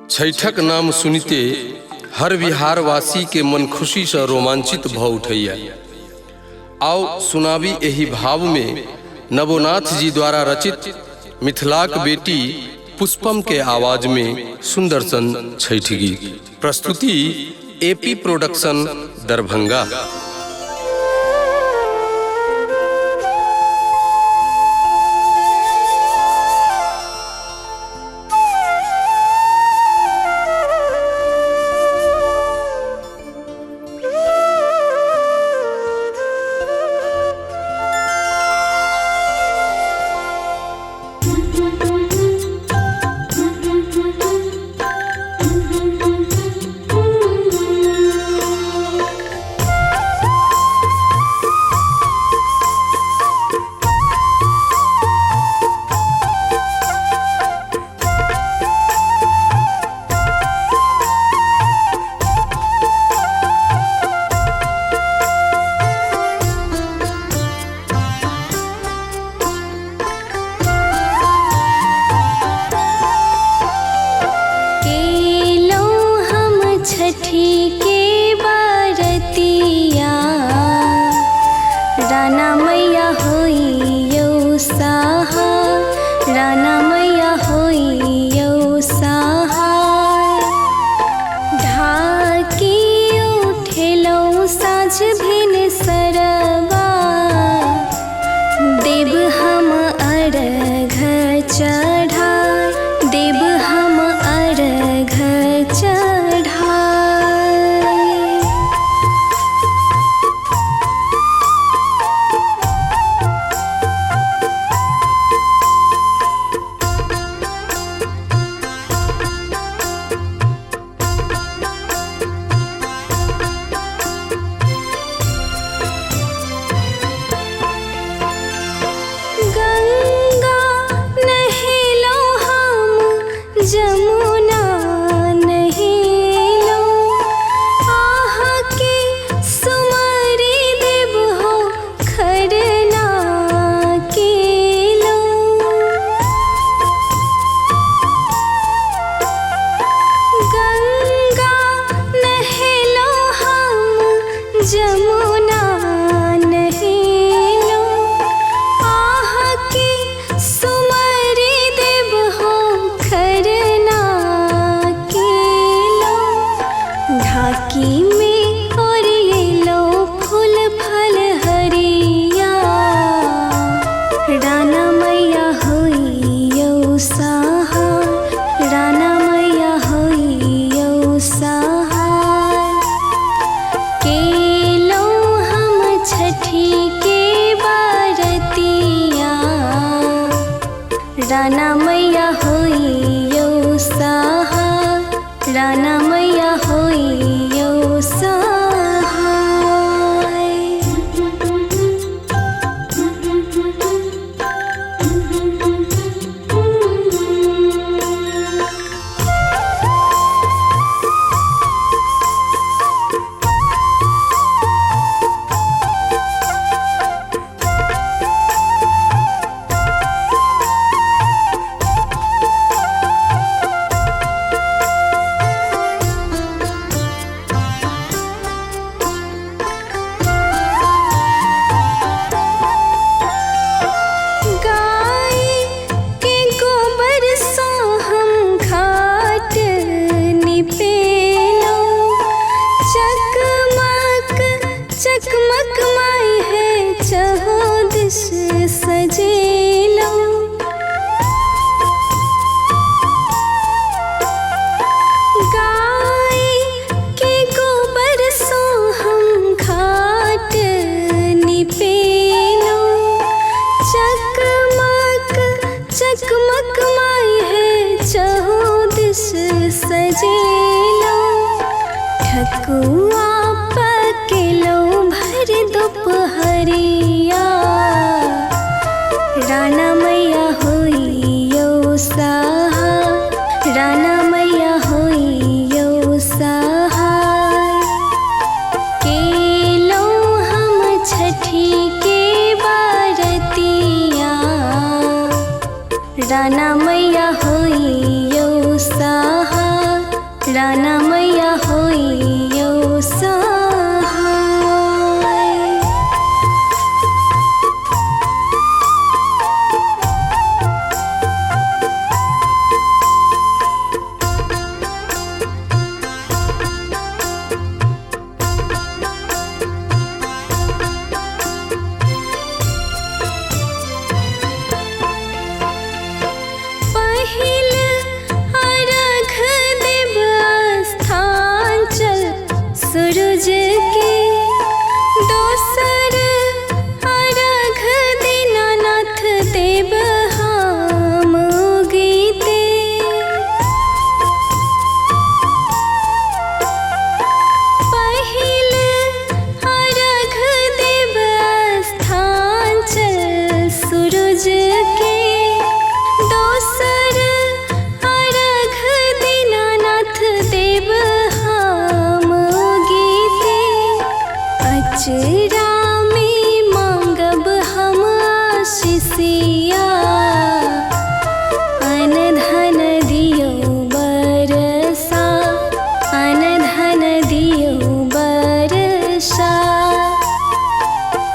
छैठक नाम सुनिते हर बिहारवासी के मन खुशी से रोमांचित भ उठैया। आओ सुनाबी एही भाव में नवोनाथ जी द्वारा रचित मिथिलाक बेटी पुष्पम के आवाज में सुंदर सन छैठ गीत। प्रस्तुति एपी प्रोडक्शन दरभंगा। राना मैया होइयो सहाय, राना मैया होइयो सहाय। ढाकी उठेलौ साँझ भिन सरवा, देव हम अर्घ चढ़ाय, देव हम अर्घ चढ़ाय। जमुना नहिलो, आह के सुमरी देव हो खरना केलो। गंगा नहिलो हम जमुना नहिलो, आह के सुमरी देव हो खरना केलो। ढाकी में ओरिएलो फूल फल हरिया, राना मैया होइयो सहाय, राना मैया होइयो सहाय। केलो हम छठी के बारतिया, राना मैया होइयो सहाय, राना मैया होइयो सहाय। चकमक माई है चहुदिश सजेलो। गाय के गोबर सो हम घाट निपेलो। चकमक चकमक माई है चहुदिश सजेलो। ठकुआ पकेलो भर दोपहरिया, राना मैया होइयो सहाय, राना मैया होइयो सहाय। केलो हम छठी के बारतिया, राना मैया होइयो सहाय, राना मैया होइयो सहाय। पहिल अर्घ देव स्थान चल सूरज के, दोसर अर्घ दीनानाथ देव हम गीते। पहिल अर्घ देव स्थान चल सूरज के, दोसर अर्घ दीनानाथ देव हम गीते। अचरा में मांगब हम आशीषिया, अन धन दियो बरसा, अन धन दियो बरसा।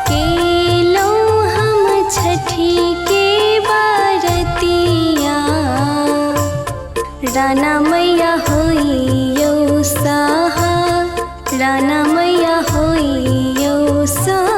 केलो हम छठी के बारतिया, राना मैया होइयो सहाय, राना मैया होइयो सहाय।